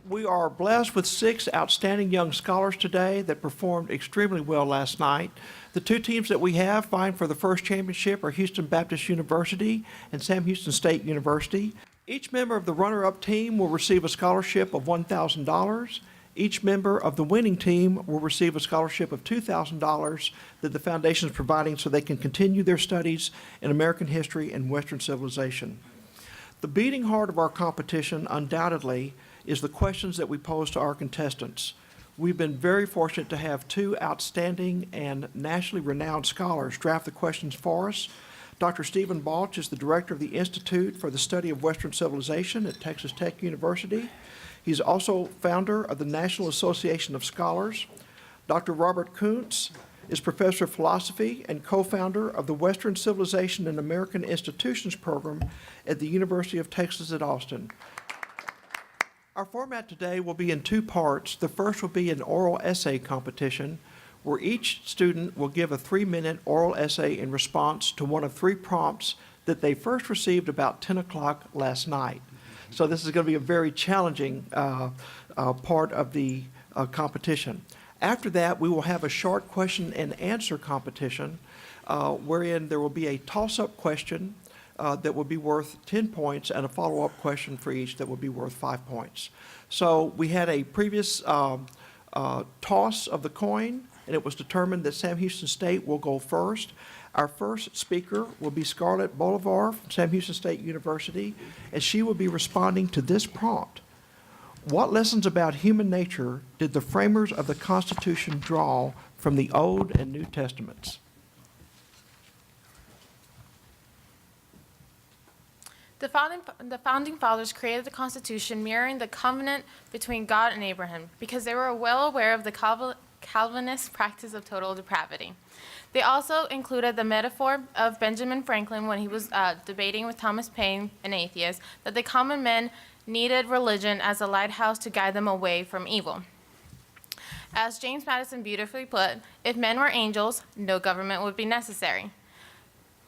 We are blessed with 6 outstanding young scholars today that performed extremely well last night. The 2 teams that we have vying for the first championship are Houston Baptist University and Sam Houston State University. Each member of the runner-up team will receive a scholarship of $1,000. Each member of the winning team will receive a scholarship of $2,000 that the foundation is providing so they can continue their studies in American history and Western civilization. The beating heart of our competition, undoubtedly, is the questions that we pose to our contestants. We've been very fortunate to have 2 outstanding and nationally renowned scholars draft the questions for us. Dr. Stephen Balch is the director of the Institute for the Study of Western Civilization at Texas Tech University. He's also founder of the National Association of Scholars. Dr. Robert Kuntz is professor of philosophy and co-founder of the Western Civilization and American Institutions program at the University of Texas at Austin. Our format today will be in 2 parts. The first will be an oral essay competition where each student will give a 3-minute oral essay in response to one of 3 prompts that they first received about 10 o'clock last night. So this is going to be a very challenging part of the competition. After that, we will have a short question and answer competition wherein there will be a toss-up question that will be worth 10 points and a follow-up question for each that will be worth 5 points. So we had a previous toss of the coin, and it was determined that Sam Houston State will go first. Our first speaker will be Scarlett Bolivar from Sam Houston State University, and she will be responding to this prompt. What lessons about human nature did the framers of the Constitution draw from the Old and New Testaments? The founding fathers created the Constitution mirroring the covenant between God and Abraham because they were well aware of the Calvinist practice of total depravity. They also included the metaphor of Benjamin Franklin when he was debating with Thomas Paine, an atheist, that the common men needed religion as a lighthouse to guide them away from evil. As James Madison beautifully put, if men were angels, no government would be necessary.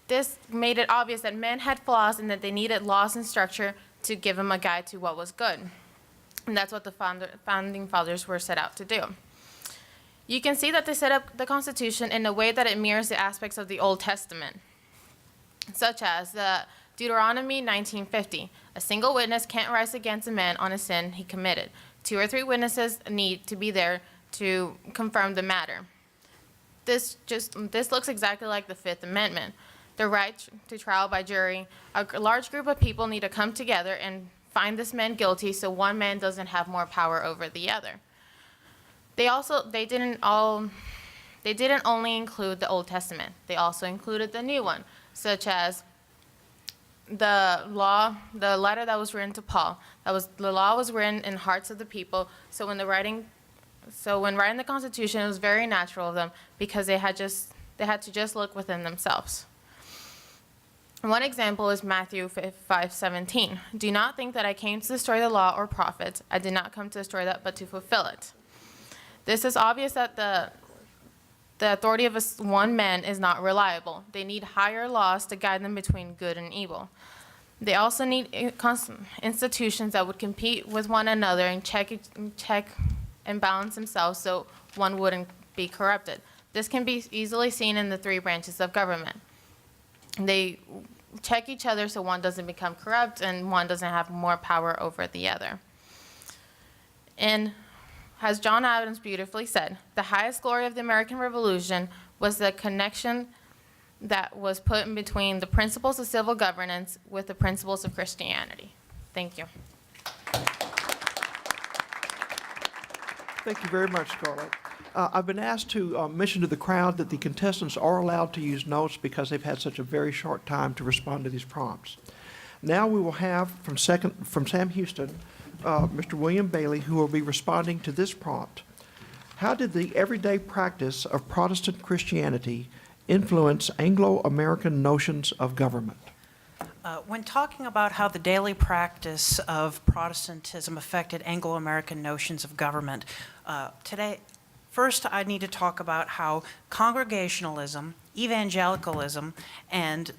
This made it obvious that men had flaws and that they needed laws and structure to give them a guide to what was good. And that's what the founding fathers were set out to do. You can see that they set up the Constitution in a way that it mirrors the aspects of the Old Testament, such as the Deuteronomy 19:50. A single witness can't rise against a man on a sin he committed. 2 or 3 witnesses need to be there to confirm the matter. This looks exactly like the Fifth Amendment. The right to trial by jury. A large group of people need to come together and find this man guilty so one man doesn't have more power over the other. They didn't only include the Old Testament. They also included the new one, such as the letter that was written to Paul. The law was written in hearts of the people. So when writing the Constitution, it was very natural of them because they had to just look within themselves. One example is Matthew 5:17. Do not think that I came to destroy the law or prophets. I did not come to destroy that, but to fulfill it. This is obvious that the authority of one man is not reliable. They need higher laws to guide them between good and evil. They also need institutions that would compete with one another and check and balance themselves so one wouldn't be corrupted. This can be easily seen in the 3 branches of government. They check each other so one doesn't become corrupt and one doesn't have more power over the other. And as John Adams beautifully said, the highest glory of the American Revolution was the connection that was put in between the principles of civil governance with the principles of Christianity. Thank you. Thank you very much, Scarlett. I've been asked to mention to the crowd that the contestants are allowed to use notes because they've had such a very short time to respond to these prompts. Now we will have from Sam Houston, Mr. William Bailey, who will be responding to this prompt. How did the everyday practice of Protestant Christianity influence Anglo-American notions of government? When talking about how the daily practice of Protestantism affected Anglo-American notions of government, first I need to talk about how Congregationalism, evangelicalism, and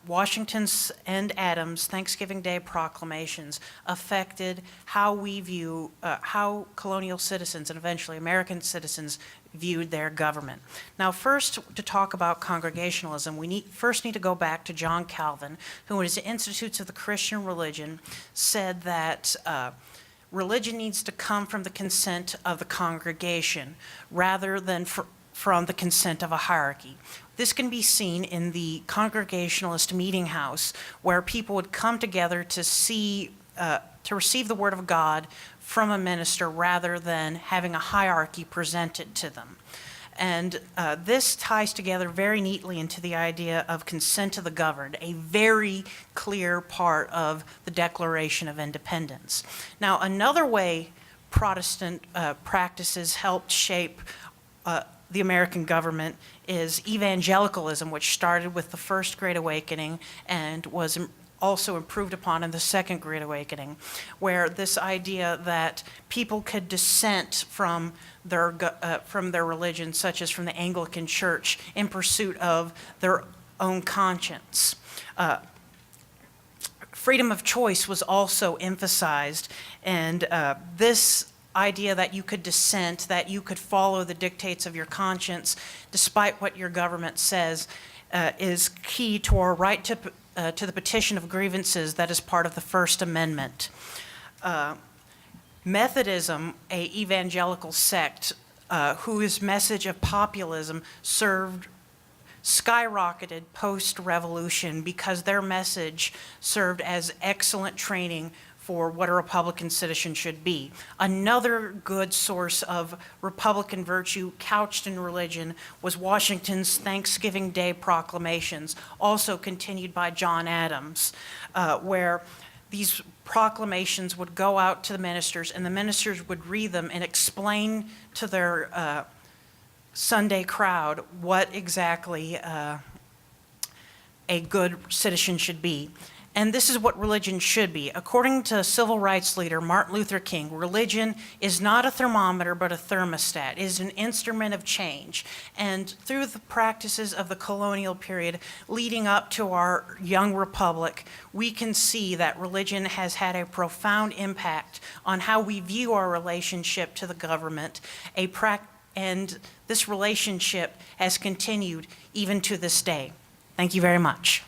Washington's and Adams' Thanksgiving Day proclamations affected how we view, how colonial citizens and eventually American citizens viewed their government. Now, first, to talk about congregationalism, we first need to go back to John Calvin, who in his Institutes of the Christian Religion said that religion needs to come from the consent of the congregation rather than from the consent of a hierarchy. This can be seen in the Congregationalist meeting house, where people would come together to receive the word of God from a minister rather than having a hierarchy presented to them. And this ties together very neatly into the idea of consent of the governed, a very clear part of the Declaration of Independence. Now, another way Protestant practices helped shape the American government is evangelicalism, which started with the First Great Awakening and was also improved upon in the Second Great Awakening, where this idea that people could dissent from their religion, such as from the Anglican Church, in pursuit of their own conscience. Freedom of choice was also emphasized, and this idea that you could dissent, that you could follow the dictates of your conscience despite what your government says, is key to our right to the petition of grievances that is part of the First Amendment. Methodism, a evangelical sect whose message of populism skyrocketed post-revolution because their message served as excellent training for what a Republican citizen should be. Another good source of Republican virtue couched in religion was Washington's Thanksgiving Day proclamations, also continued by John Adams, where these proclamations would go out to the ministers, and the ministers would read them and explain to their Sunday crowd what exactly a good citizen should be. And this is what religion should be. According to civil rights leader Martin Luther King, religion is not a thermometer but a thermostat. It is an instrument of change. And through the practices of the colonial period leading up to our young republic, we can see that religion has had a profound impact on how we view our relationship to the government, and this relationship has continued even to this day. Thank you very much.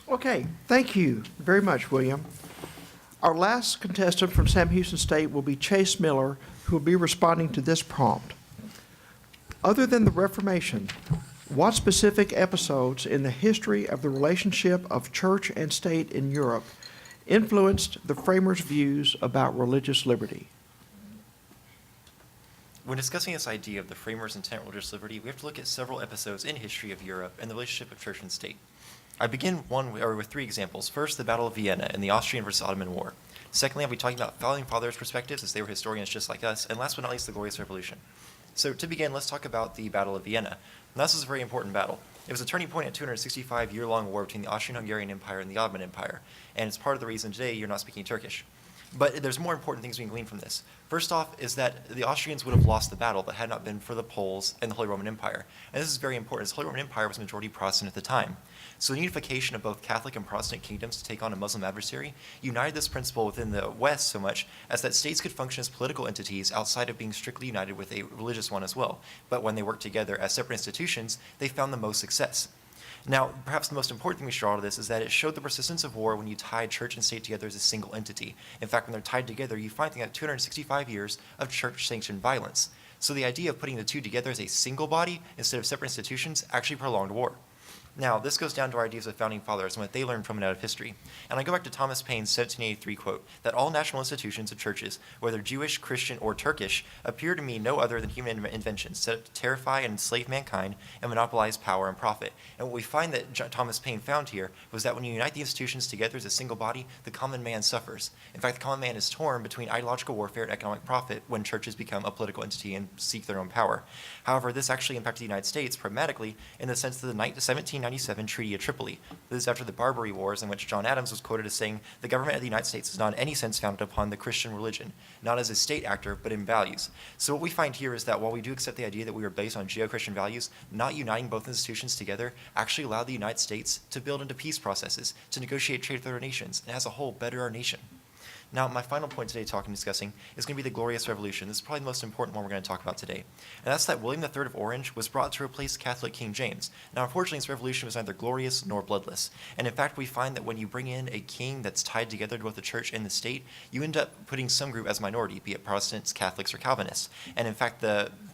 Okay, thank you very much, William. Our last contestant from Sam Houston State will be Chase Miller, who will be responding to this prompt. Other than the Reformation, what specific episodes in the history of the relationship of church and state in Europe influenced the framers' views about religious liberty? When discussing this idea of the framers' intent on religious liberty, we have to look at several episodes in history of Europe and the relationship of church and state. I begin with three examples. First, the Battle of Vienna and the Austrian versus Ottoman War. Secondly, I'll be talking about founding fathers' perspectives, as they were historians just like us. And last but not least, the Glorious Revolution. So to begin, let's talk about the Battle of Vienna. Now, this was a very important battle. It was a turning point in a 265-year-long war between the Austrian-Hungarian Empire and the Ottoman Empire. And it's part of the reason today you're not speaking Turkish. But there's more important things we can glean from this. First off is that the Austrians would have lost the battle that had not been for the Poles and the Holy Roman Empire. And this is very important, as the Holy Roman Empire was majority Protestant at the time. So the unification of both Catholic and Protestant kingdoms to take on a Muslim adversary united this principle within the West so much as that states could function as political entities outside of being strictly united with a religious one as well. But when they worked together as separate institutions, they found the most success. Now, perhaps the most important thing we should draw out of this is that it showed the persistence of war when you tied church and state together as a single entity. In fact, when they're tied together, you find that 265 years of church-sanctioned violence. So the idea of putting the two together as a single body instead of separate institutions actually prolonged war. Now, this goes down to our ideas of founding fathers and what they learned from it out of history. And I go back to Thomas Paine's 1783 quote, that all national institutions of churches, whether Jewish, Christian, or Turkish, appear to me no other than human inventions set up to terrify and enslave mankind and monopolize power and profit. And what we find that Thomas Paine found here was that when you unite the institutions together as a single body, the common man suffers. In fact, the common man is torn between ideological warfare and economic profit when churches become a political entity and seek their own power. However, this actually impacted the United States pragmatically in the sense that the 1790s 1697 Treaty of Tripoli. This is after the Barbary Wars, in which John Adams was quoted as saying, "The government of the United States is not in any sense founded upon the Christian religion, not as a state actor, but in values." So what we find here is that while we do accept the idea that we were based on Judeo-Christian values, not uniting both institutions together actually allowed the United States to build into peace processes, to negotiate trade with other nations, and as a whole, better our nation. Now, my final point today talking and discussing is going to be the Glorious Revolution. This is probably the most important one we're going to talk about today. And that's that William III of Orange was brought to replace Catholic King James. Now, unfortunately, this revolution was neither glorious nor bloodless. And in fact, we find that when you bring in a king that's tied together to both the church and the state, you end up putting some group as a minority, be it Protestants, Catholics, or Calvinists. And in fact,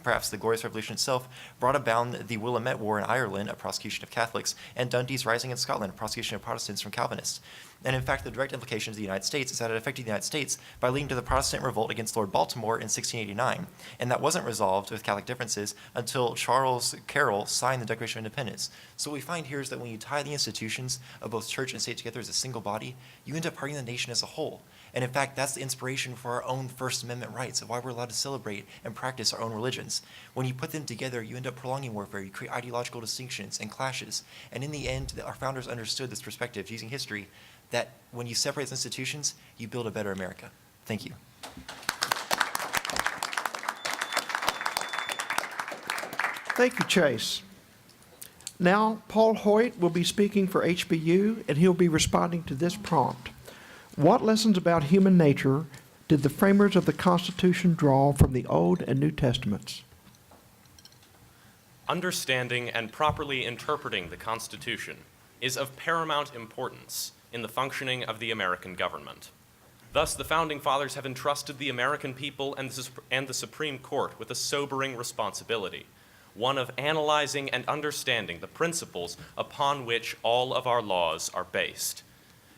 perhaps the Glorious Revolution itself brought about the Willamette War in Ireland, a prosecution of Catholics, and Dundee's Rising in Scotland, a prosecution of Protestants from Calvinists. And in fact, the direct implications of the United States is that it affected the United States by leading to the Protestant revolt against Lord Baltimore in 1689. And that wasn't resolved with Catholic differences until Charles Carroll signed the Declaration of Independence. So what we find here is that when you tie the institutions of both church and state together as a single body, you end up hurting the nation as a whole. And in fact, that's the inspiration for our own First Amendment rights, of why we're allowed to celebrate and practice our own religions. When you put them together, you end up prolonging warfare, you create ideological distinctions and clashes. And in the end, our founders understood this perspective, using history, that when you separate those institutions, you build a better America. Thank you. Thank you, Chase. Now, Paul Hoyt will be speaking for HBU, and he'll be responding to this prompt. What lessons about human nature did the framers of the Constitution draw from the Old and New Testaments? Understanding and properly interpreting the Constitution is of paramount importance in the functioning of the American government. Thus, the Founding Fathers have entrusted the American people and the Supreme Court with a sobering responsibility, one of analyzing and understanding the principles upon which all of our laws are based.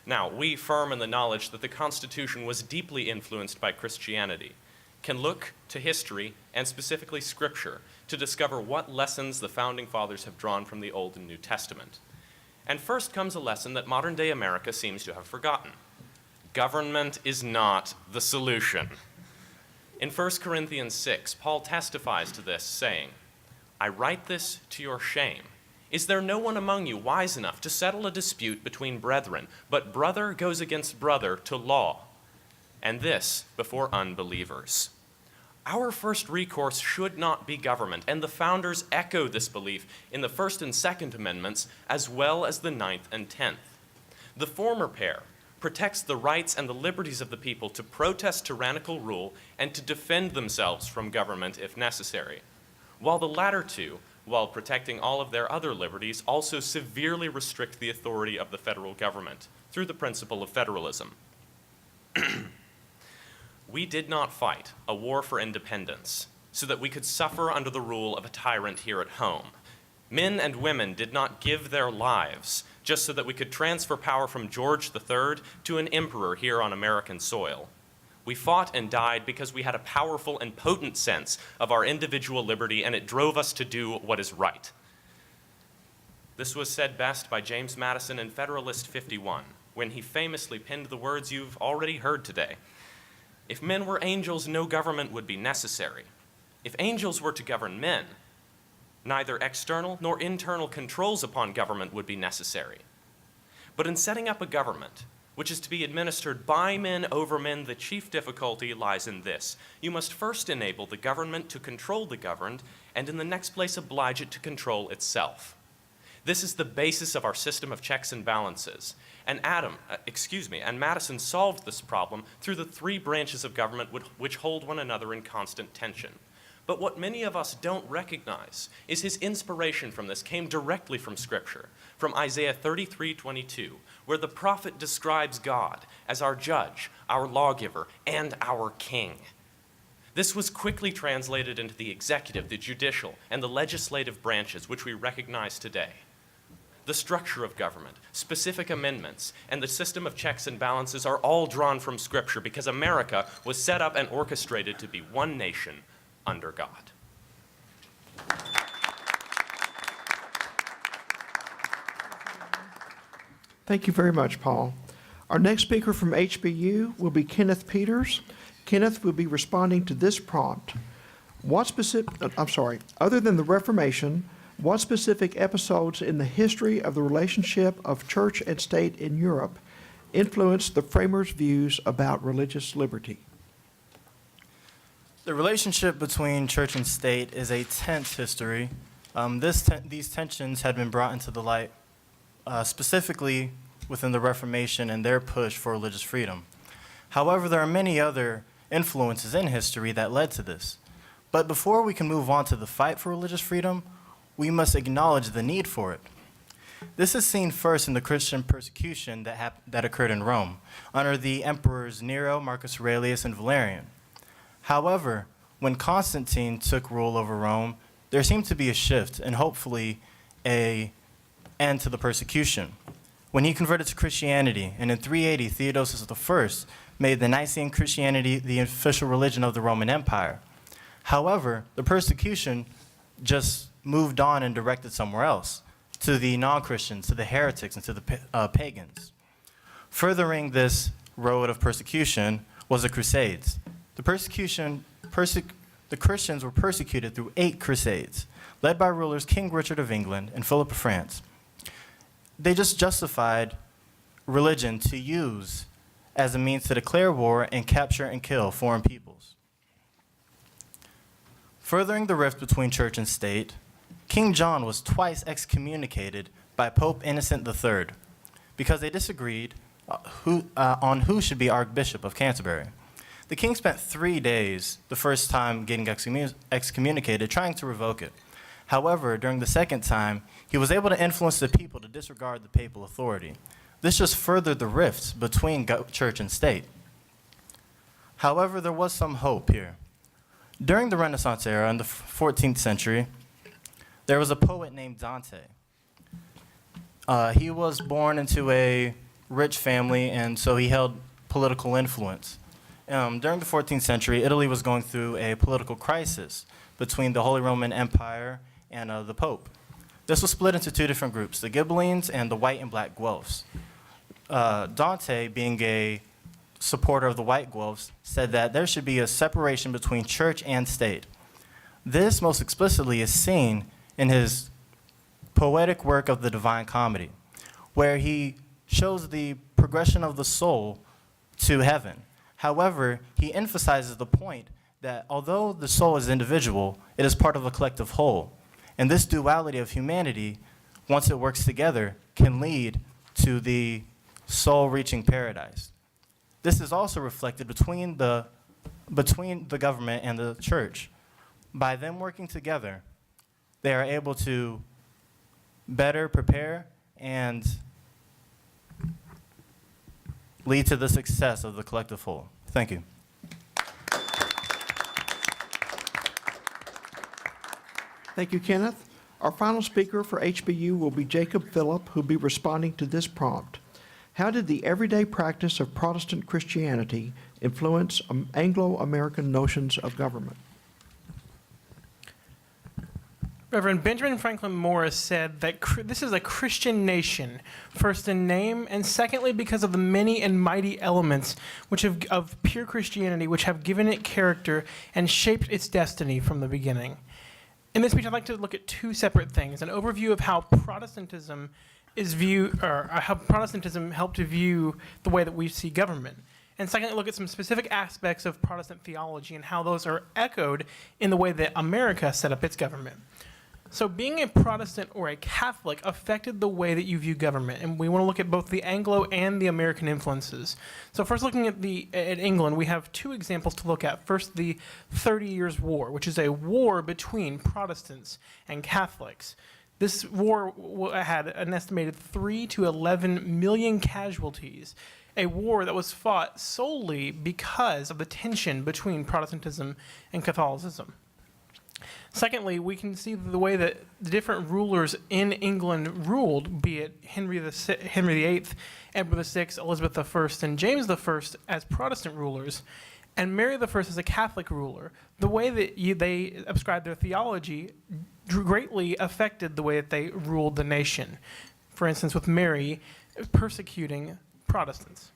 Now, we, firm in the knowledge that the Constitution was deeply influenced by Christianity, can look to history, and specifically Scripture, to discover what lessons the Founding Fathers have drawn from the Old and New Testament. And first comes a lesson that modern-day America seems to have forgotten. Government is not the solution. In 1 Corinthians 6, Paul testifies to this, saying, "I write this to your shame. Is there no one among you wise enough to settle a dispute between brethren, but brother goes against brother to law, and this before unbelievers?" Our first recourse should not be government, and the founders echo this belief in the First and Second Amendments, as well as the Ninth and 10th. The former pair protects the rights and the liberties of the people to protest tyrannical rule and to defend themselves from government if necessary, while the latter two, while protecting all of their other liberties, also severely restrict the authority of the federal government through the principle of federalism. We did not fight a war for independence so that we could suffer under the rule of a tyrant here at home. Men and women did not give their lives just so that we could transfer power from George III to an emperor here on American soil. We fought and died because we had a powerful and potent sense of our individual liberty, and it drove us to do what is right. This was said best by James Madison in Federalist 51, when he famously penned the words you've already heard today. "If men were angels, no government would be necessary. If angels were to govern men, neither external nor internal controls upon government would be necessary. But in setting up a government, which is to be administered by men over men, the chief difficulty lies in this. You must first enable the government to control the governed, and in the next place oblige it to control itself. This is the basis of our system of checks and balances. And Madison solved this problem through the three branches of government which hold one another in constant tension. But what many of us don't recognize is his inspiration from this came directly from Scripture, from Isaiah 33:22, where the prophet describes God as our judge, our lawgiver, and our king. This was quickly translated into the executive, the judicial, and the legislative branches, which we recognize today. The structure of government, specific amendments, and the system of checks and balances are all drawn from Scripture because America was set up and orchestrated to be one nation under God. Thank you very much, Paul. Our next speaker from HBU will be Kenneth Peters. Kenneth will be responding to this prompt. Other than the Reformation, What specific episodes in the history of the relationship of church and state in Europe influenced the framers' views about religious liberty? The relationship between church and state is a tense history. These tensions had been brought into the light specifically within the Reformation and their push for religious freedom. However, there are many other influences in history that led to this. But before we can move on to the fight for religious freedom, we must acknowledge the need for it. This is seen first in the Christian persecution that occurred in Rome under the emperors Nero, Marcus Aurelius, and Valerian. However, when Constantine took rule over Rome, there seemed to be a shift and hopefully an end to the persecution. When he converted to Christianity, and in 380, Theodosius I made the Nicene Christianity the official religion of the Roman Empire. However, the persecution just moved on and directed somewhere else, to the non-Christians, to the heretics, and to the pagans. Furthering this road of persecution was the Crusades. The Christians were persecuted through 8 crusades, led by rulers King Richard of England and Philip of France. They just justified religion to use as a means to declare war and capture and kill foreign peoples. Furthering the rift between church and state, King John was twice excommunicated by Pope Innocent III because they disagreed on who should be Archbishop of Canterbury. The king spent 3 days, the first time getting excommunicated, trying to revoke it. However, during the second time, he was able to influence the people to disregard the papal authority. This just furthered the rifts between church and state. However, there was some hope here. During the Renaissance era in the 14th century, there was a poet named Dante. He was born into a rich family, and so he held political influence. During the 14th century, Italy was going through a political crisis between the Holy Roman Empire and the Pope. This was split into 2 different groups, the Ghibellines and the white and black Guelphs. Dante, being a supporter of the white Guelphs, said that there should be a separation between church and state. This most explicitly is seen in his poetic work of the Divine Comedy, where he shows the progression of the soul to heaven. However, he emphasizes the point that although the soul is individual, it is part of a collective whole. And this duality of humanity, once it works together, can lead to the soul reaching paradise. This is also reflected between the government and the church. By them working together, they are able to better prepare and lead to the success of the collective whole. Thank you. Thank you, Kenneth. Our final speaker for HBU will be Jacob Phillip, who will be responding to this prompt. How did the everyday practice of Protestant Christianity influence Anglo-American notions of government? Reverend Benjamin Franklin Morris said that this is a Christian nation, first in name, and secondly because of the many and mighty elements of pure Christianity which have given it character and shaped its destiny from the beginning. In this speech, I'd like to look at 2 separate things: an overview of how Protestantism how Protestantism helped to view the way that we see government. And secondly, look at some specific aspects of Protestant theology and how those are echoed in the way that America set up its government. So being a Protestant or a Catholic affected the way that you view government, and we want to look at both the Anglo and the American influences. So first, looking at England, we have 2 examples to look at. First, the 30 Years' War, which is a war between Protestants and Catholics. This war had an estimated 3 to 11 million casualties, a war that was fought solely because of the tension between Protestantism and Catholicism. Secondly, we can see the way that the different rulers in England ruled, be it Henry VIII, Edward VI, Elizabeth I, and James I as Protestant rulers, and Mary I as a Catholic ruler. The way that they ascribed their theology greatly affected the way that they ruled the nation. For instance, with Mary persecuting Protestants.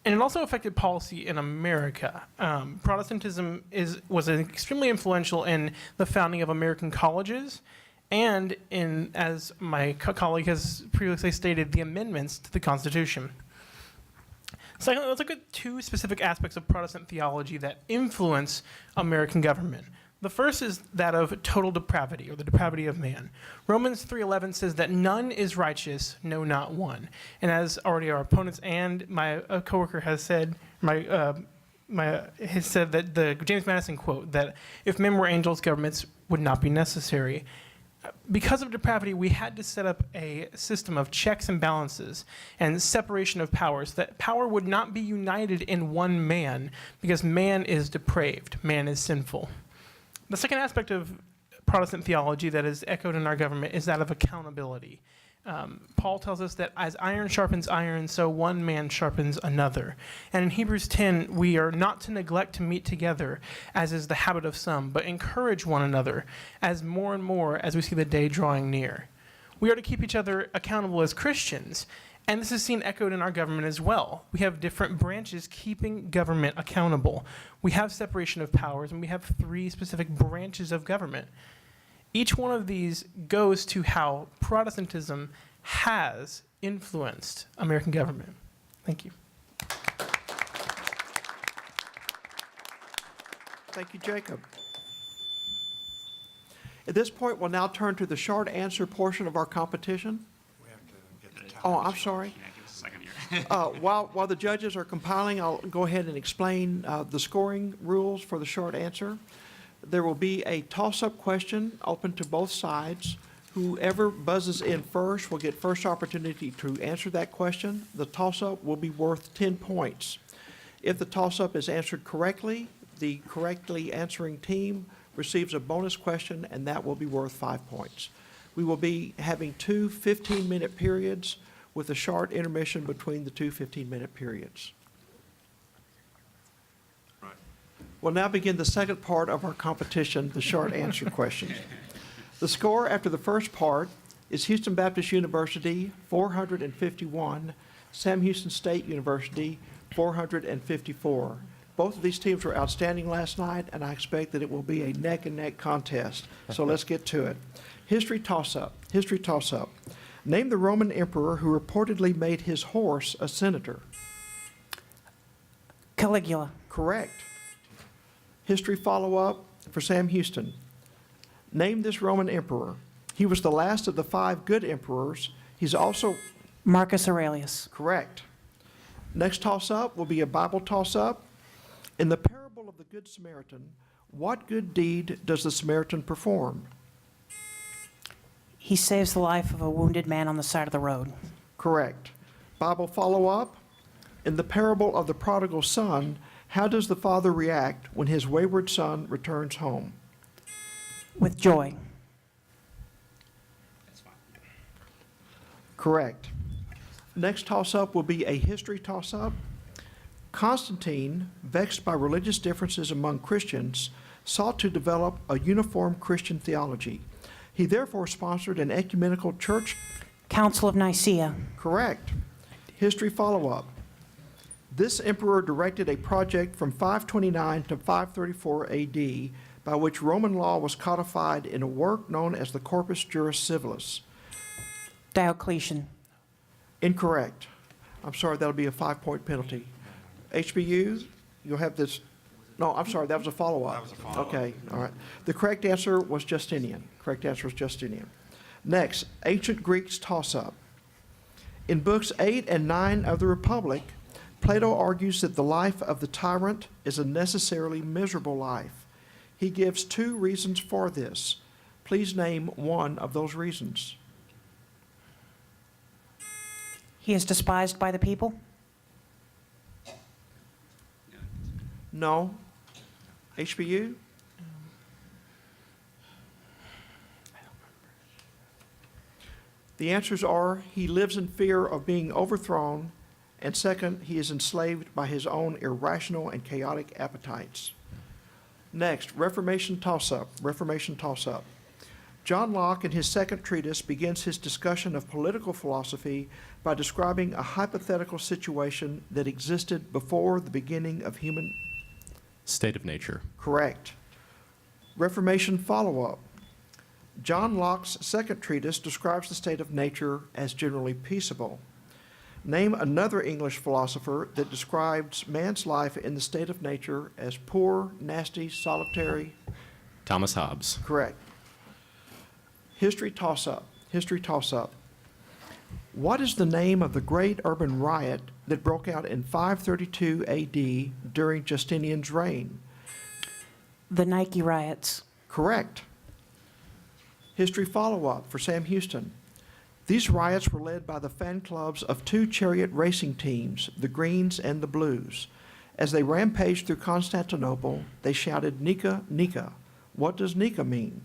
And it also affected policy in America. Protestantism was extremely influential in the founding of American colleges and in, as my colleague has previously stated, the amendments to the Constitution. Secondly, let's look at two specific aspects of Protestant theology that influence American government. The first is that of total depravity, or the depravity of man. Romans 3:11 says that none is righteous, no, not one. And as already our opponents and my coworker has said, has said that the James Madison quote, that if men were angels, governments would not be necessary. Because of depravity, we had to set up a system of checks and balances and separation of powers, that power would not be united in one man, because man is depraved, man is sinful. The second aspect of Protestant theology that is echoed in our government is that of accountability. Paul tells us that as iron sharpens iron, so one man sharpens another. And in Hebrews 10, we are not to neglect to meet together, as is the habit of some, but encourage one another, as more and more as we see the day drawing near. We are to keep each other accountable as Christians, and this is seen echoed in our government as well. We have different branches keeping government accountable. We have separation of powers, and we have 3 specific branches of government. Each one of these goes to how Protestantism has influenced American government. Thank you. Thank you, Jacob. At this point, we'll now turn to the short answer portion of our competition. Oh, I'm sorry. While the judges are compiling, I'll go ahead and explain the scoring rules for the short answer. There will be a toss-up question open to both sides. Whoever buzzes in first will get first opportunity to answer that question. The toss-up will be worth 10 points. If the toss-up is answered correctly, the correctly answering team receives a bonus question, and that will be worth 5 points. We will be having 2 15-minute periods with a short intermission between the 2 15-minute periods. We'll now begin the second part of our competition, the short answer questions. The score after the first part is Houston Baptist University, 451, Sam Houston State University, 454. Both of these teams were outstanding last night, and I expect that it will be a neck-and-neck contest. So let's get to it. History toss-up. History toss-up. Name the Roman emperor who reportedly made his horse a senator. Caligula. Correct. History follow-up for Sam Houston. Name this Roman emperor. He was the last of the 5 good emperors. He's also Marcus Aurelius. correct. Next toss-up will be a Bible toss-up. In the parable of the Good Samaritan, what good deed does the Samaritan perform? He saves the life of a wounded man on the side of the road. Correct. Bible follow-up. In the parable of the prodigal son, how does the father react when his wayward son returns home? With joy. Correct. Next toss-up will be a history toss-up. Constantine, vexed by religious differences among Christians, sought to develop a uniform Christian theology. He therefore sponsored an ecumenical church. Council of Nicaea. Correct. History follow-up. This emperor directed a project from 529 to 534 AD by which Roman law was codified in a work known as the Corpus Juris Civilis. Diocletian. Incorrect. I'm sorry, that'll be a 5-point penalty. HBU, you'll have this. No, I'm sorry, that was a follow-up. That was a follow-up. Okay, all right. The correct answer was Justinian. Correct answer was Justinian. Next, ancient Greeks toss-up. In books 8 and 9 of the Republic, Plato argues that the life of the tyrant is a necessarily miserable life. He gives 2 reasons for this. Please name one of those reasons. He is despised by the people. No. HBU? The answers are he lives in fear of being overthrown, and second, he is enslaved by his own irrational and chaotic appetites. Next, Reformation toss-up. Reformation toss-up. John Locke, in his second treatise, begins his discussion of political philosophy by describing a hypothetical situation that existed before the beginning of human. State of nature. Correct. Reformation follow-up. John Locke's second treatise describes the state of nature as generally peaceable. Name another English philosopher that describes man's life in the state of nature as poor, nasty, solitary. Thomas Hobbes. Correct. History toss-up. History toss-up. What is the name of the great urban riot that broke out in 532 AD during Justinian's reign? The Nike riots. Correct. History follow-up for Sam Houston. These riots were led by the fan clubs of two chariot racing teams, the Greens and the Blues. As they rampaged through Constantinople, they shouted, "Nika, Nika." What does Nika mean?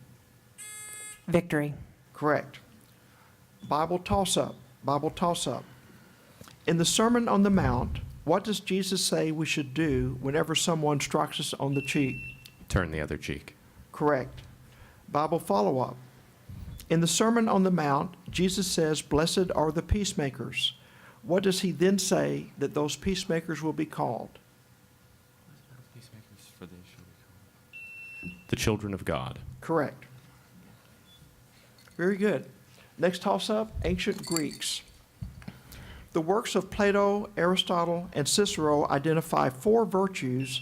Victory. Correct. Bible toss-up. Bible toss-up. In the Sermon on the Mount, what does Jesus say we should do whenever someone strikes us on the cheek? Turn the other cheek. Correct. Bible follow-up. In the Sermon on the Mount, Jesus says, "Blessed are the peacemakers." What does he then say that those peacemakers will be called? The children of God. Correct. Very good. Next toss-up, ancient Greeks. The works of Plato, Aristotle, and Cicero identify four virtues.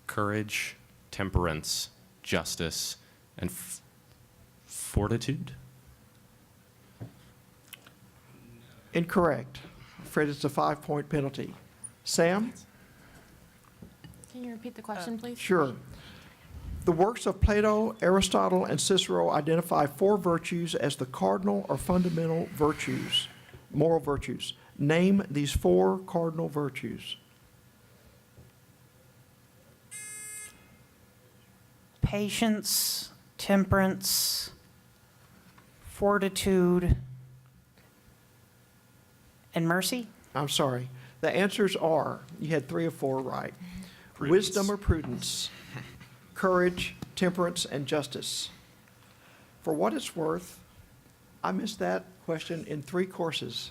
Courage, temperance, justice, and fortitude? Incorrect. Fred, it's a 5-point penalty. Sam? Can you repeat the question, please? Sure. The works of Plato, Aristotle, and Cicero identify four virtues as the cardinal or fundamental virtues, moral virtues. Name these four cardinal virtues. Patience, temperance, fortitude, and mercy. I'm sorry. The answers are, you had 3 of 4 right. Prudence. Wisdom or prudence, courage, temperance, and justice. For what it's worth, I missed that question in 3 courses,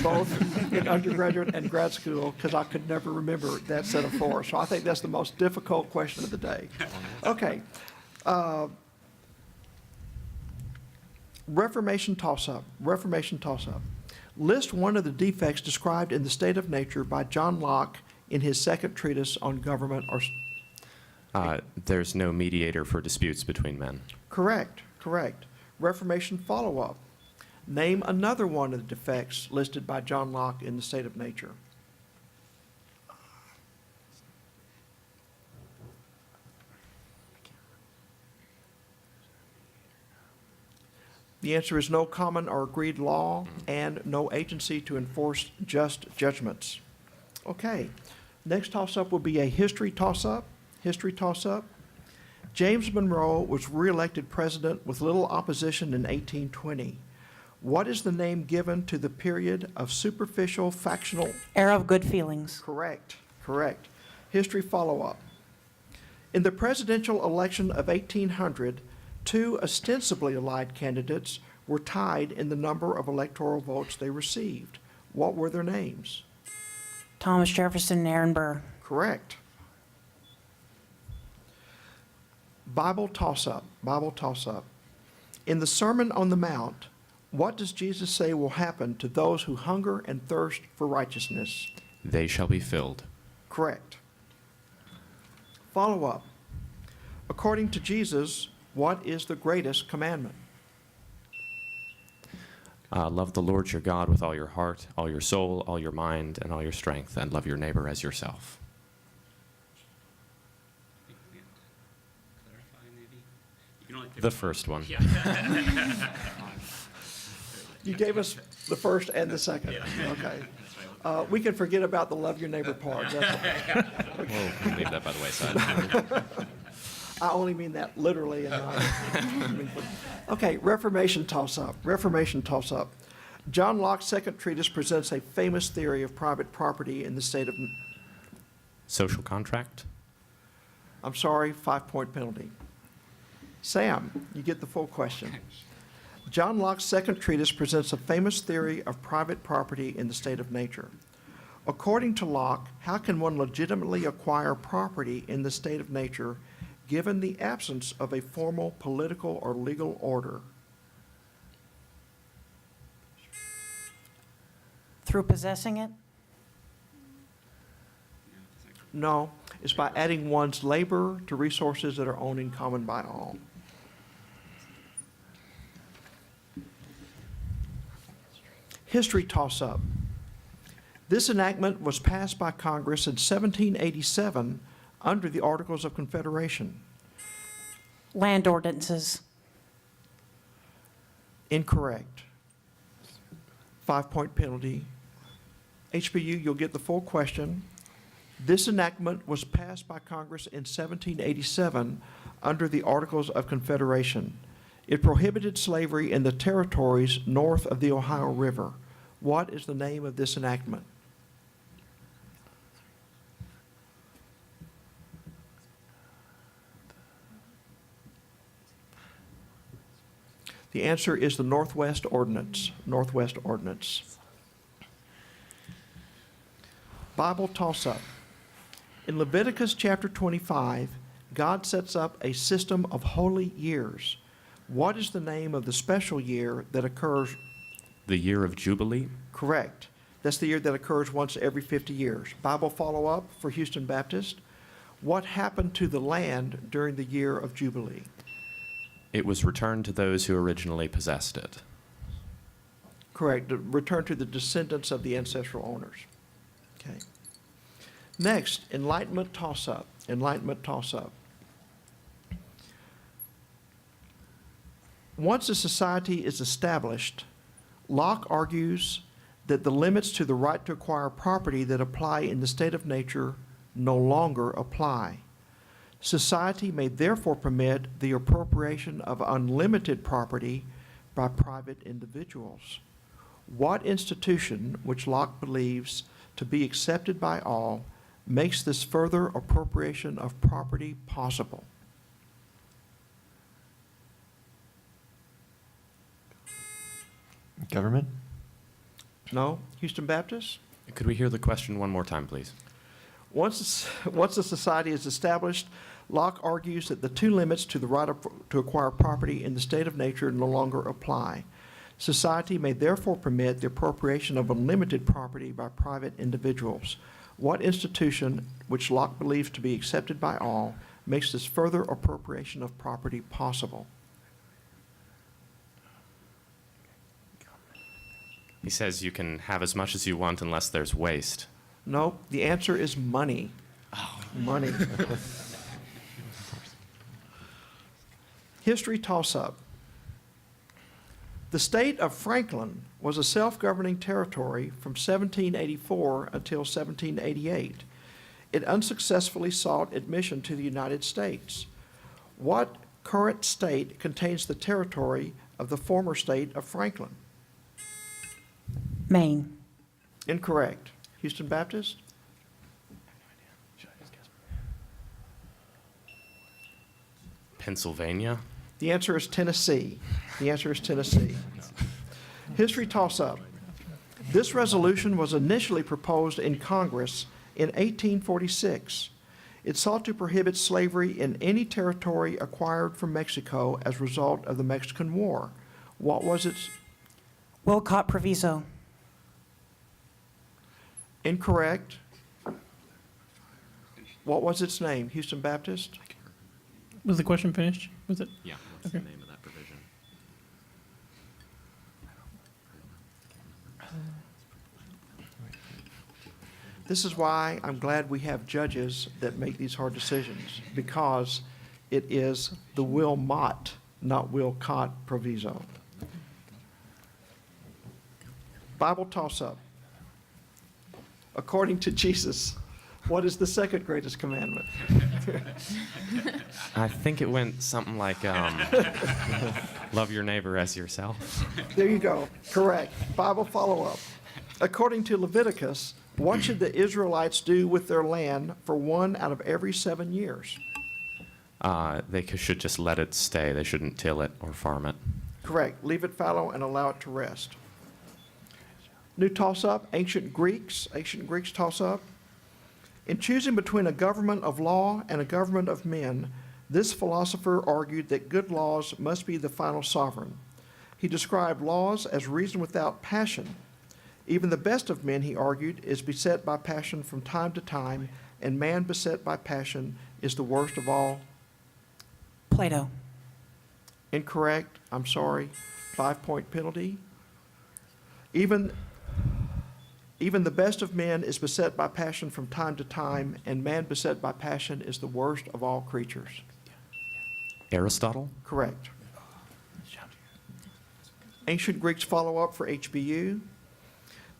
both in undergraduate and grad school, because I could never remember that set of 4. So I think that's the most difficult question of the day. Okay. Reformation toss-up. Reformation toss-up. List one of the defects described in the state of nature by John Locke in his second treatise on government or... There's no mediator for disputes between men. Correct, correct. Reformation follow-up. Name another one of the defects listed by John Locke in the state of nature. The answer is no common or agreed law and no agency to enforce just judgments. Okay, next toss-up will be a history toss-up. History toss-up. James Monroe was reelected president with little opposition in 1820. What is the name given to the period of superficial factional... Era of good feelings. Correct, correct. History follow-up. In the presidential election of 1800, 2 ostensibly allied candidates were tied in the number of electoral votes they received. What were their names? Thomas Jefferson and Aaron Burr. Correct. Bible toss-up. Bible toss-up. In the Sermon on the Mount, what does Jesus say will happen to those who hunger and thirst for righteousness? They shall be filled. Correct. Follow-up. According to Jesus, what is the greatest commandment? Love the Lord your God with all your heart, all your soul, all your mind, and all your strength, and love your neighbor as yourself. The first one. You gave us the first and the second. Okay. We can forget about the love your neighbor part. That's all. We'll leave that by the wayside. I only mean that literally. And okay, Reformation toss-up. Reformation toss-up. John Locke's second treatise presents a famous theory of private property in the state of... Social contract? I'm sorry, 5-point penalty. Sam, you get the full question. John Locke's second treatise presents a famous theory of private property in the state of nature. According to Locke, how can one legitimately acquire property in the state of nature given the absence of a formal political or legal order? Through possessing it? No, it's by adding one's labor to resources that are owned in common by all. History toss-up. This enactment was passed by Congress in 1787 under the Articles of Confederation. Land ordinances. Incorrect. 5-point penalty. HBU, you'll get the full question. This enactment was passed by Congress in 1787 under the Articles of Confederation. It prohibited slavery in the territories north of the Ohio River. What is the name of this enactment? The answer is the Northwest Ordinance. Northwest Ordinance. Bible toss-up. In Leviticus chapter 25, God sets up a system of holy years. What is the name of the special year that occurs? The year of Jubilee? Correct. That's the year that occurs once every 50 years. Bible follow-up for Houston Baptist. What happened to the land during the year of Jubilee? It was returned to those who originally possessed it. Correct. Return to the descendants of the ancestral owners. Okay. Next, Enlightenment toss-up. Enlightenment toss-up. Once a society is established, Locke argues that the limits to the right to acquire property that apply in the state of nature no longer apply. Society may therefore permit the appropriation of unlimited property by private individuals. What institution, which Locke believes to be accepted by all, makes this further appropriation of property possible? Government? No? Houston Baptist? Could we hear the question one more time, please? Once a society is established, Locke argues that the two limits to the right to acquire property in the state of nature no longer apply. Society may therefore permit the appropriation of unlimited property by private individuals. What institution, which Locke believes to be accepted by all, makes this further appropriation of property possible? He says you can have as much as you want unless there's waste. No, the answer is money. Money. History toss-up. The state of Franklin was a self-governing territory from 1784 until 1788. It unsuccessfully sought admission to the United States. What current state contains the territory of the former state of Franklin? Maine. Incorrect. Houston Baptist? Pennsylvania? The answer is Tennessee. The answer is Tennessee. History toss-up. This resolution was initially proposed in Congress in 1846. It sought to prohibit slavery in any territory acquired from Mexico as a result of the Mexican War. What was its? Wilcott Proviso. Incorrect. What was its name? Houston Baptist? Was the question finished? Was it? Yeah, what's the name of that provision? This is why I'm glad we have judges that make these hard decisions, because it is the Wilmot, not Wilcott Proviso. Bible toss-up. According to Jesus, what is the second greatest commandment? I think it went something like, love your neighbor as yourself. There you go. Correct. Bible follow-up. According to Leviticus, what should the Israelites do with their land for 1 out of every 7 years? Should just let it stay. They shouldn't till it or farm it. Correct. Leave it fallow and allow it to rest. New toss-up, ancient Greeks toss-up. In choosing between a government of law and a government of men, This philosopher argued that good laws must be the final sovereign. He described laws as reason without passion. Even the best of men, he argued, is beset by passion from time to time, and man beset by passion is the worst of all. Plato. Incorrect. I'm sorry. 5-point penalty. Even the best of men is beset by passion from time to time, and man beset by passion is the worst of all creatures. Aristotle? Correct. Ancient Greeks follow-up for HBU.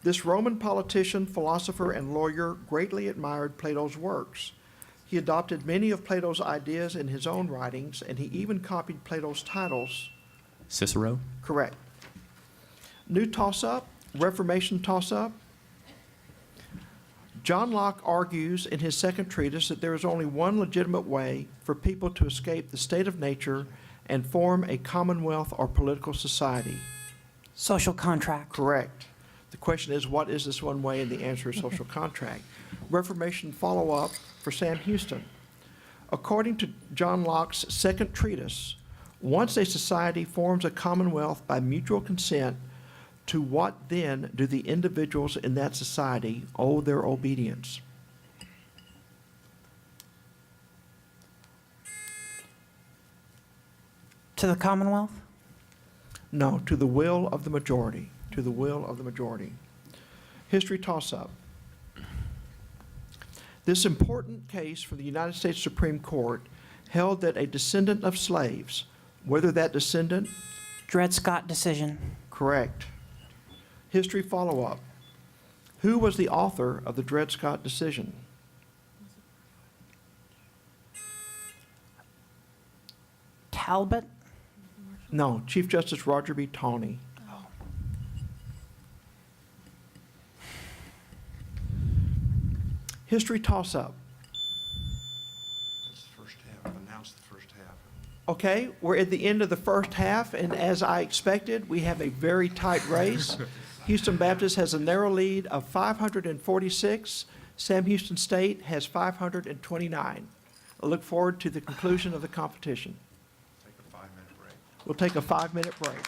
This Roman politician, philosopher, and lawyer greatly admired Plato's works. He adopted many of Plato's ideas in his own writings, and he even copied Plato's titles. Cicero? Correct. New toss-up, Reformation toss-up. John Locke argues in his second treatise that there is only one legitimate way for people to escape the state of nature and form a commonwealth or political society. Social contract. Correct. The question is, what is this one way? And the answer is social contract. Reformation follow-up for Sam Houston. According to John Locke's second treatise, once a society forms a commonwealth by mutual consent, to what then do the individuals in that society owe their obedience? To the Commonwealth? No, to the will of the majority. To the will of the majority. History toss-up. This important case from the United States Supreme Court held that a descendant of slaves, whether that descendant... Dred Scott decision. Correct. History follow-up. Who was the author of the Dred Scott decision? Talbot? No, Chief Justice Roger B. Taney. History toss-up. That's the first half. Announce the first half. Okay, we're at the end of the first half, and as I expected, we have a very tight race. Houston Baptist has a narrow lead of 546. Sam Houston State has 529. I look forward to the conclusion of the competition. Take a 5-minute break. We'll take a 5-minute break.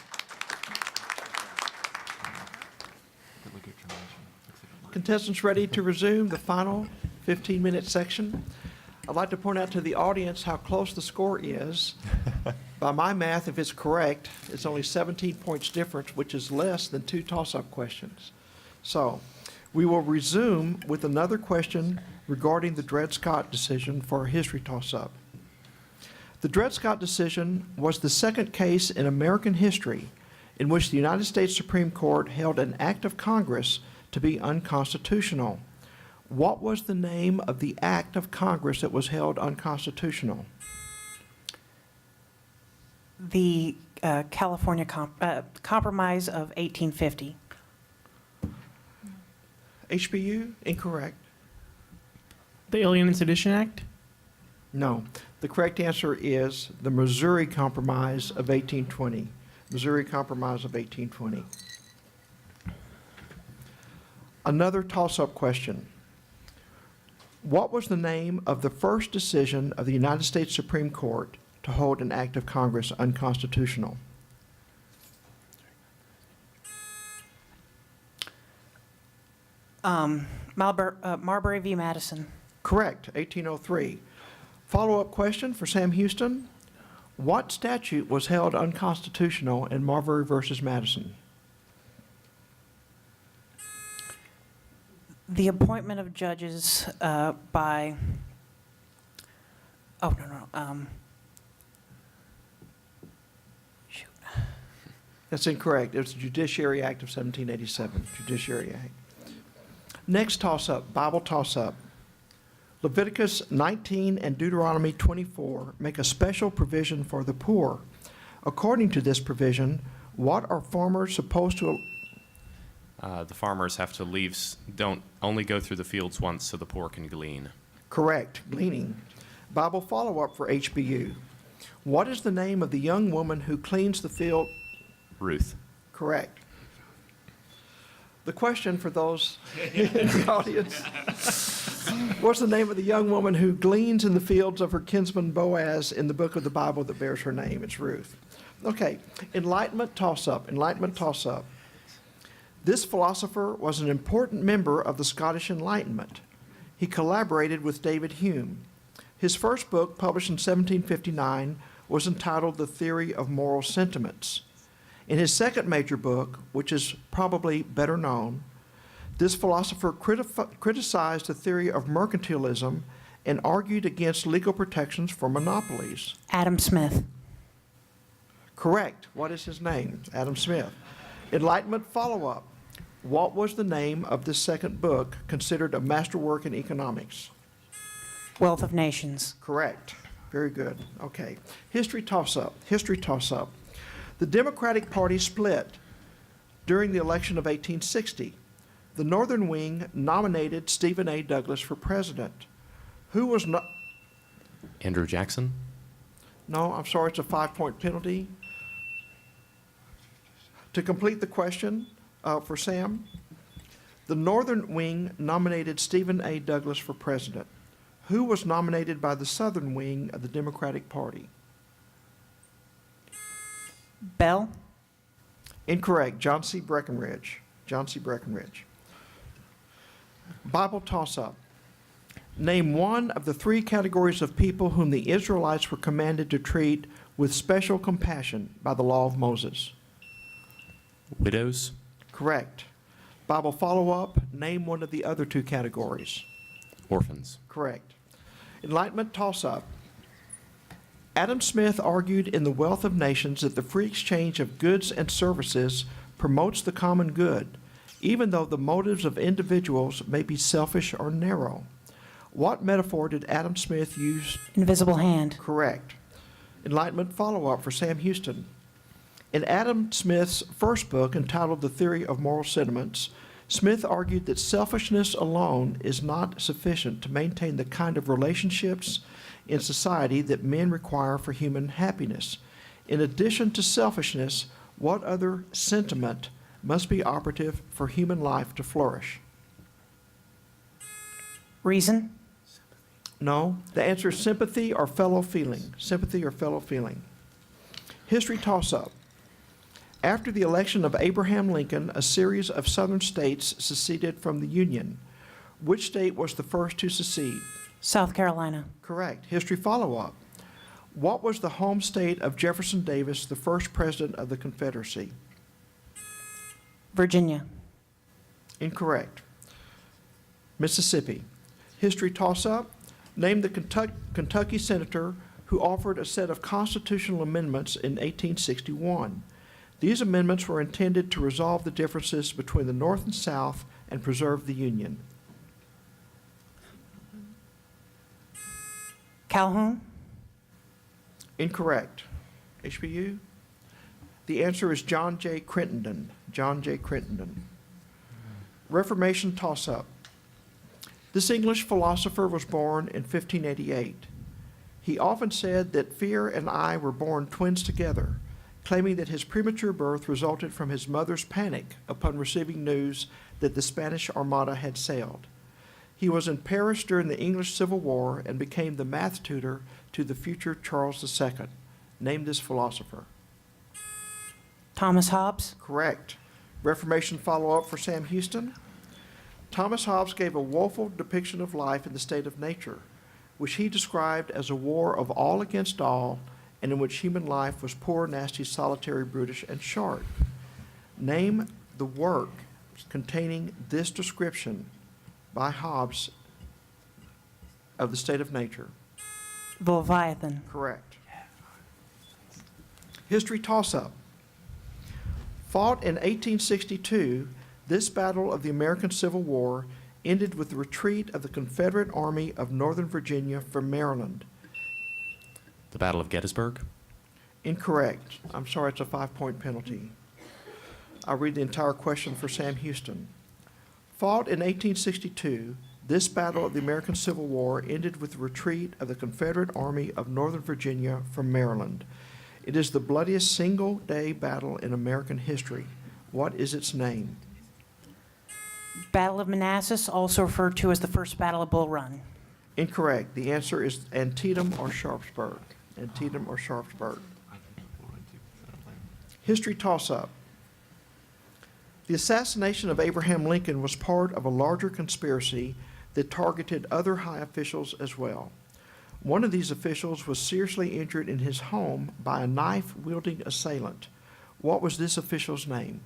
Contestants ready to resume the final 15-minute section. I'd like to point out to the audience how close the score is. By my math, if it's correct, it's only 17 points difference, which is less than 2 toss-up questions. So we will resume with another question regarding the Dred Scott decision for a history toss-up. The Dred Scott decision was the second case in American history in which the United States Supreme Court held an act of Congress to be unconstitutional. What was the name of the act of Congress that was held unconstitutional? The California Compromise of 1850. HBU? Incorrect. The Alien and Sedition Act? No. The correct answer is the Missouri Compromise of 1820. Missouri Compromise of 1820. Another toss-up question. What was the name of the first decision of the United States Supreme Court to hold an act of Congress unconstitutional? Marbury v. Madison. Correct, 1803. Follow-up question for Sam Houston. What statute was held unconstitutional in Marbury versus Madison? The appointment of judges by, shoot. That's incorrect. It was the Judiciary Act of 1787, Judiciary Act. Next toss-up, Bible toss-up. Leviticus 19 and Deuteronomy 24 make a special provision for the poor. According to this provision, what are farmers supposed to... The farmers have to leave, don't only go through the fields once so the poor can glean. Correct, gleaning. Bible follow-up for HBU. What is the name of the young woman who cleans the field? Ruth. Correct. The question for those in the audience, What's the name of the young woman who gleans in the fields of her kinsman Boaz in the book of the Bible that bears her name? It's Ruth. Okay, Enlightenment toss-up. Enlightenment toss-up. This philosopher was an important member of the Scottish Enlightenment. He collaborated with David Hume. His first book, published in 1759, was entitled The Theory of Moral Sentiments. In his second major book, which is probably better known, this philosopher criticized the theory of mercantilism and argued against legal protections for monopolies. Adam Smith. Correct. What is his name? Adam Smith. Enlightenment follow-up. What was the name of this second book considered a masterwork in economics? Wealth of Nations. Correct. Very good. Okay. History toss-up. History toss-up. The Democratic Party split during the election of 1860. The Northern Wing nominated Stephen A. Douglas for president. Who was not? Andrew Jackson? No, I'm sorry, it's a 5-point penalty. To complete the question for Sam, the Northern Wing nominated Stephen A. Douglas for president. Who was nominated by the Southern Wing of the Democratic Party? Bell. Incorrect. John C. Breckinridge. John C. Breckinridge. Bible toss-up. Name one of the 3 categories of people whom the Israelites were commanded to treat with special compassion by the law of Moses. Widows? Correct. Bible follow-up. Name one of the other 2 categories. Orphans? Correct. Enlightenment toss-up. Adam Smith argued in The Wealth of Nations that the free exchange of goods and services promotes the common good, even though the motives of individuals may be selfish or narrow. What metaphor did Adam Smith use? Invisible hand. Correct. Enlightenment follow-up for Sam Houston. In Adam Smith's first book, entitled The Theory of Moral Sentiments, Smith argued that selfishness alone is not sufficient to maintain the kind of relationships in society that men require for human happiness. In addition to selfishness, what other sentiment must be operative for human life to flourish? Reason. No. The answer is sympathy or fellow feeling. Sympathy or fellow feeling. History toss-up. After the election of Abraham Lincoln, a series of southern states seceded from the Union. Which state was the first to secede? South Carolina. Correct. History follow-up. What was the home state of Jefferson Davis, the first president of the Confederacy? Virginia. Incorrect. Mississippi. History toss-up. Name the Kentucky senator who offered a set of constitutional amendments in 1861. These amendments were intended to resolve the differences between the North and South and preserve the Union. Calhoun. Incorrect. HBU? The answer is John J. Crittenden. John J. Crittenden. Reformation toss-up. This English philosopher was born in 1588. He often said that fear and I were born twins together, claiming that his premature birth resulted from his mother's panic upon receiving news that the Spanish Armada had sailed. He was in Paris during the English Civil War and became the math tutor to the future Charles II. Name this philosopher. Thomas Hobbes. Correct. Reformation follow-up for Sam Houston. Thomas Hobbes gave a woeful depiction of life in the state of nature, which he described as a war of all against all, and in which human life was poor, nasty, solitary, brutish, and short. Name the work containing this description by Hobbes of the state of nature. The Leviathan. Correct. History toss-up. Fought in 1862, this battle of the American Civil War ended with the retreat of the Confederate Army of Northern Virginia from Maryland. The Battle of Gettysburg? Incorrect. I'm sorry, it's a 5-point penalty. I'll read the entire question for Sam Houston. Fought in 1862, this battle of the American Civil War ended with the retreat of the Confederate Army of Northern Virginia from Maryland. It is the bloodiest single-day battle in American history. What is its name? Battle of Manassas, also referred to as the First Battle of Bull Run. Incorrect. The answer is Antietam or Sharpsburg. Antietam or Sharpsburg. History toss-up. The assassination of Abraham Lincoln was part of a larger conspiracy that targeted other high officials as well. One of these officials was seriously injured in his home by a knife-wielding assailant. What was this official's name?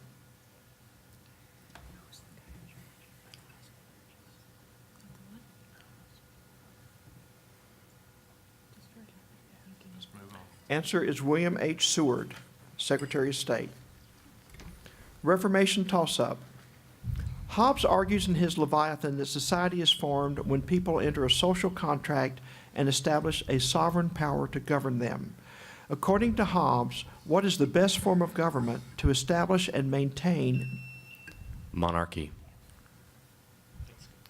Answer is William H. Seward, Secretary of State. Reformation toss-up. Hobbes argues in his Leviathan that society is formed when people enter a social contract and establish a sovereign power to govern them. According to Hobbes, what is the best form of government to establish and maintain? Monarchy.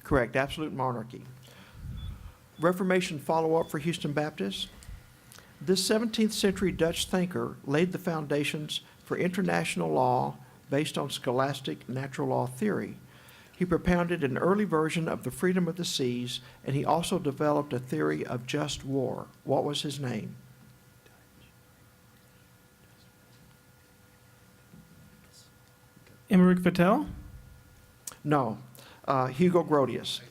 Correct, absolute monarchy. Reformation follow-up for Houston Baptist. This 17th century Dutch thinker laid the foundations for international law based on scholastic natural law theory. He propounded an early version of the freedom of the seas, and he also developed a theory of just war. What was his name? Emmerich Vattel? No, Hugo Grotius.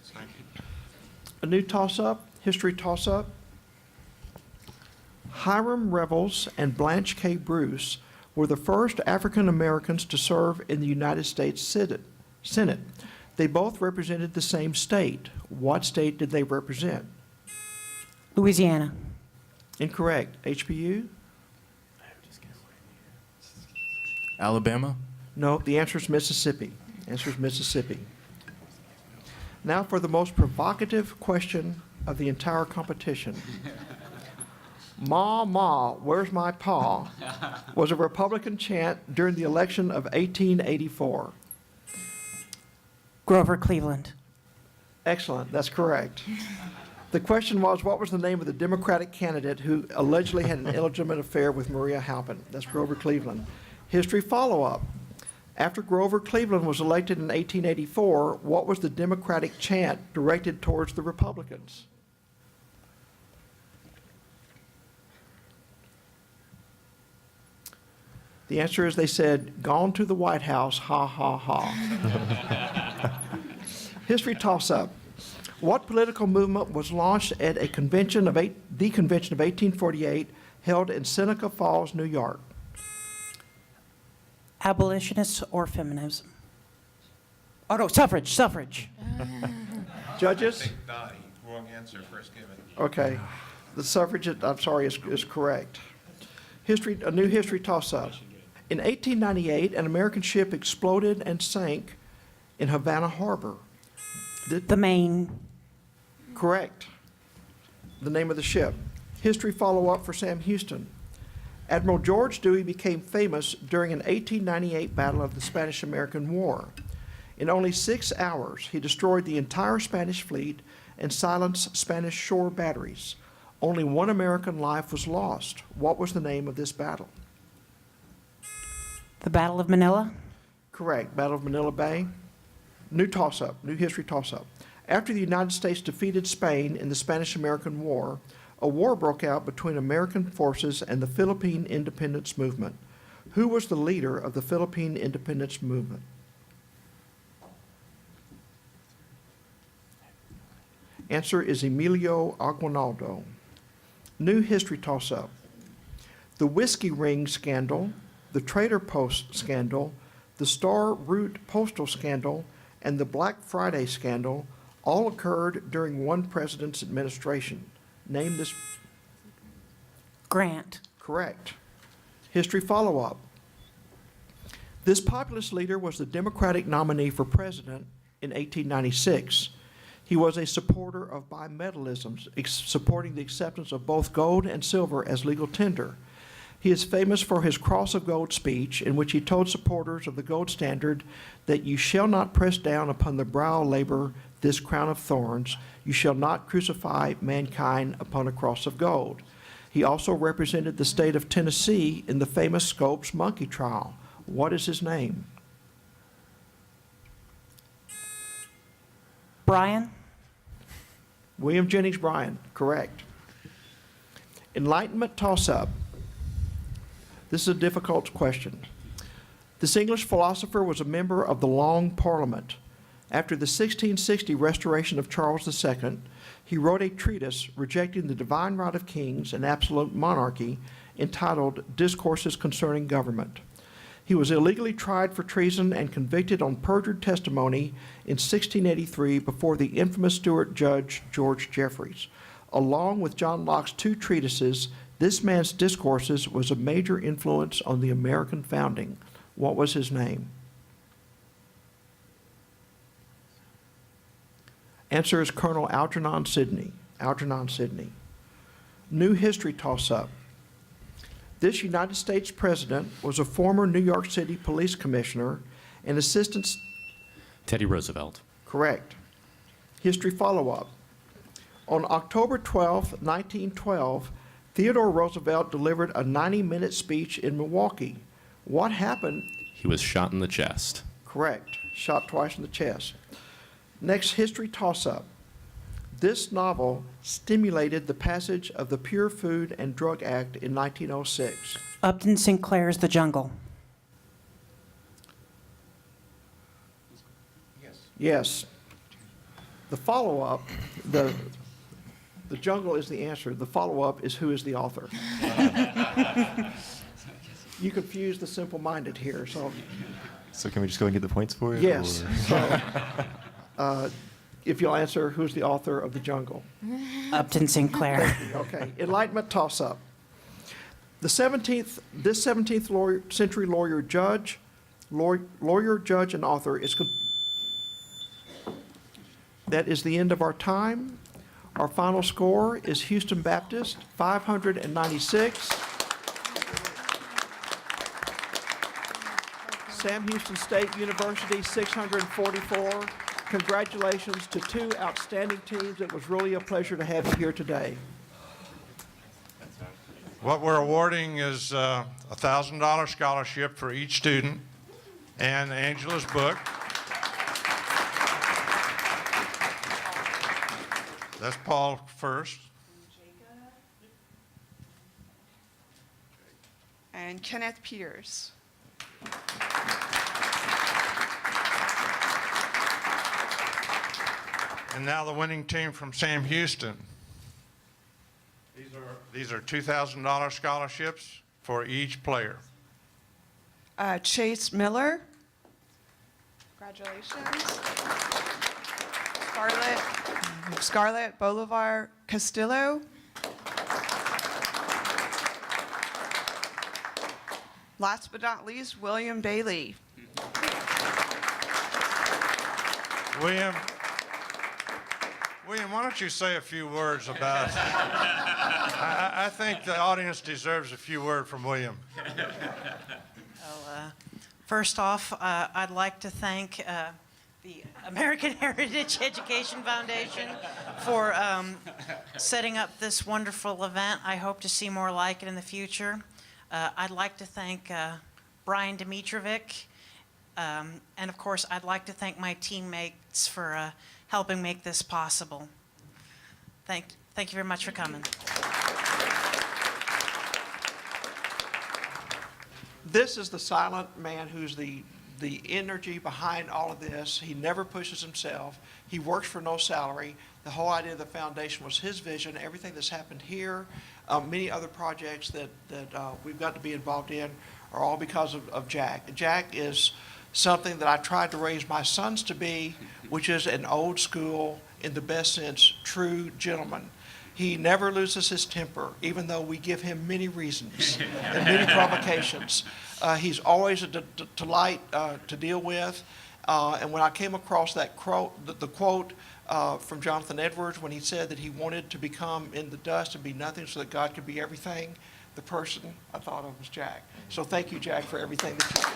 A new toss-up, history toss-up. Hiram Revels and Blanche K. Bruce were the first African Americans to serve in the United States Senate. They both represented the same state. What state did they represent? Louisiana. Incorrect. HBU? Alabama? No, the answer is Mississippi. Answer is Mississippi. Now for the most provocative question of the entire competition. Ma, ma, where's my paw? Was a Republican chant during the election of 1884. Grover Cleveland. Excellent, that's correct. The question was, what was the name of the Democratic candidate who allegedly had an illegitimate affair with Maria Halpin? That's Grover Cleveland. History follow-up. After Grover Cleveland was elected in 1884, what was the Democratic chant directed towards the Republicans? The answer is they said, "Gone to the White House, ha, ha, ha." History toss-up. What political movement was launched at the convention of 1848 held in Seneca Falls, New York? Abolitionists or feminism? Oh, no, suffrage. Judges? Wrong answer, first given. Okay. The suffragette, I'm sorry, is correct. A new history toss-up. In 1898, an American ship exploded and sank in Havana Harbor. The Maine. Correct. The name of the ship. History follow-up for Sam Houston. Admiral George Dewey became famous during an 1898 battle of the Spanish-American War. In only 6 hours, he destroyed the entire Spanish fleet and silenced Spanish shore batteries. Only one American life was lost. What was the name of this battle? The Battle of Manila. Correct. Battle of Manila Bay. New toss-up, new history toss-up. After the United States defeated Spain in the Spanish-American War, a war broke out between American forces and the Philippine Independence Movement. Who was the leader of the Philippine Independence Movement? Answer is Emilio Aguinaldo. New history toss-up. The Whiskey Ring scandal, the Trader Post scandal, the Star Route postal scandal, and the Black Friday scandal all occurred during one president's administration. Name this. Grant. Correct. History follow-up. This populist leader was the Democratic nominee for president in 1896. He was a supporter of bimetallism, supporting the acceptance of both gold and silver as legal tender. He is famous for his Cross of Gold speech, in which he told supporters of the gold standard that you shall not press down upon the brow of labor this crown of thorns. You shall not crucify mankind upon a cross of gold. He also represented the state of Tennessee in the famous Scopes monkey trial. What is his name? Bryan? William Jennings Bryan, correct. Enlightenment toss-up. This is a difficult question. This English philosopher was a member of the Long Parliament. After the 1660 restoration of Charles II, he wrote a treatise rejecting the divine right of kings and absolute monarchy entitled Discourses Concerning Government. He was illegally tried for treason and convicted on perjured testimony in 1683 before the infamous Stuart judge George Jeffreys. Along with John Locke's two treatises, this man's discourses was a major influence on the American founding. What was his name? Answer is Colonel Algernon Sidney. Algernon Sidney. New history toss-up. This United States president was a former New York City police commissioner and assistant. Teddy Roosevelt. Correct. History follow-up. On October 12, 1912, Theodore Roosevelt delivered a 90-minute speech in Milwaukee. What happened? He was shot in the chest. Correct. Shot twice in the chest. Next, history toss-up. This novel stimulated the passage of the Pure Food and Drug Act in 1906. Upton Sinclair's The Jungle. Yes. The follow-up, the jungle is the answer. The follow-up is who is the author. You confuse the simple-minded here, so. So can we just go and get the points for it? Yes. or- So, if you'll answer, who's the author of The Jungle? Upton Sinclair. Okay. Enlightenment toss-up. This 17th century lawyer, judge, and author is. That is the end of our time. Our final score is Houston Baptist, 596. Sam Houston State University, 644. Congratulations to two outstanding teams. It was really a pleasure to have you here today. What we're awarding is a $1,000 scholarship for each student and Angela's book. That's Paul first. And Kenneth Peters. And now the winning team from Sam Houston. These are $2,000 scholarships for each player. Chase Miller. Congratulations. Scarlett Bolivar Castillo. Last but not least, William Bailey. William, why don't you say a few words about I think the audience deserves a few words from William. First off, I'd like to thank the American Heritage Education Foundation for setting up this wonderful event. I hope to see more like it in the future. I'd like to thank Brian Dimitrovic, and of course, I'd like to thank my teammates for helping make this possible. Thank you very much for coming. This is the silent man who's the energy behind all of this. He never pushes himself. He works for no salary. The whole idea of the foundation was his vision. Everything that's happened here, many other projects that we've got to be involved in are all because of Jack. Jack is something that I tried to raise my sons to be, which is an old school, in the best sense, true gentleman. He never loses his temper, even though we give him many reasons and many provocations. He's always a delight to deal with. And when I came across that the quote from Jonathan Edwards, when he said that he wanted to become in the dust and be nothing so that God could be everything, the person I thought of was Jack. So thank you, Jack, for everything that you do.